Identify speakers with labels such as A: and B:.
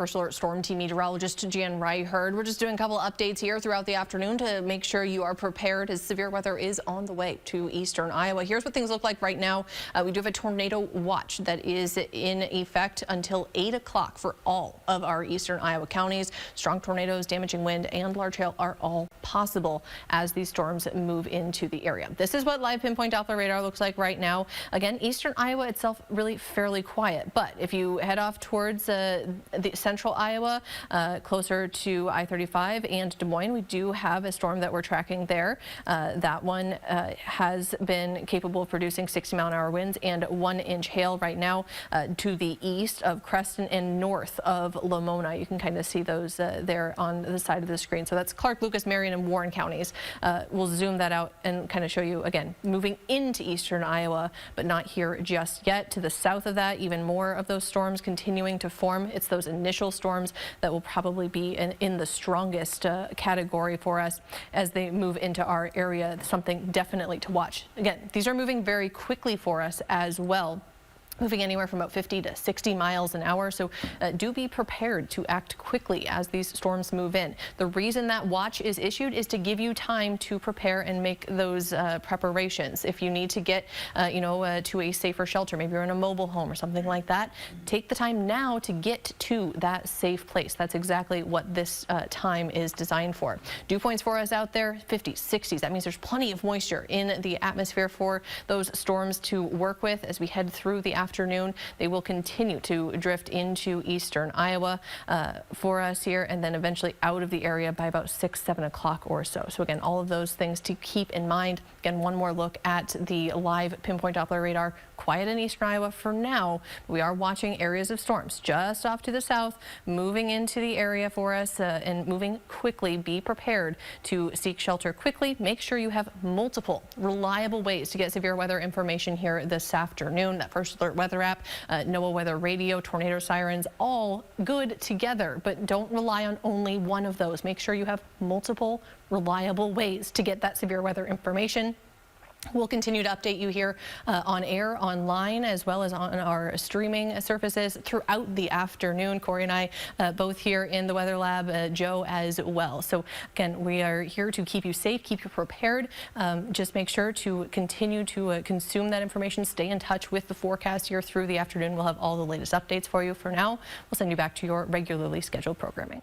A: First Alert Storm Team meteorologist Jan Ryherd. We're just doing a couple of updates here throughout the afternoon to make sure you are prepared as severe weather is on the way to eastern Iowa. Here's what things look like right now. We do have a tornado watch that is in effect until 8 o'clock for all of our eastern Iowa counties. Strong tornadoes, damaging wind, and large hail are all possible as these storms move into the area. This is what live pinpoint Doppler radar looks like right now. Again, eastern Iowa itself really fairly quiet, but if you head off towards the central Iowa, closer to I-35 and Des Moines, we do have a storm that we're tracking there. That one has been capable of producing 60-mile-an-hour winds and 1-inch hail right now to the east of Creston and north of Lamona. You can kind of see those there on the side of the screen. So that's Clark, Lucas, Marion, and Warren counties. We'll zoom that out and kind of show you again moving into eastern Iowa, but not here just yet. To the south of that, even more of those storms continuing to form. It's those initial storms that will probably be in the strongest category for us as they move into our area. Something definitely to watch. Again, these are moving very quickly for us as well, moving anywhere from about 50 to 60 miles an hour. So do be prepared to act quickly as these storms move in. The reason that watch is issued is to give you time to prepare and make those preparations. If you need to get, to a safer shelter, maybe you're in a mobile home or something like that, take the time now to get to that safe place. That's exactly what this time is designed for. Dew points for us out there, 50s, 60s. That means there's plenty of moisture in the atmosphere for those storms to work with as we head through the afternoon. They will continue to drift into eastern Iowa for us here, and then eventually out of the area by about 6, 7 o'clock or so. So again, all of those things to keep in mind. Again, one more look at the live pinpoint Doppler radar. Quiet in eastern Iowa for now. We are watching areas of storms just off to the south, moving into the area for us and moving quickly. Be prepared to seek shelter quickly. Make sure you have multiple reliable ways to get severe weather information here this afternoon. That First Alert weather app, NOAA weather radio, tornado sirens, all good together, but don't rely on only one of those. Make sure you have multiple reliable ways to get that severe weather information. We'll continue to update you here on air, online, as well as on our streaming surfaces throughout the afternoon. Corey and I both here in the Weather Lab, Joe as well. So again, we are here to keep you safe, keep you prepared. Just make sure to continue to consume that information. Stay in touch with the forecast here through the afternoon. We'll have all the latest updates for you. For now, we'll send you back to your regularly scheduled programming.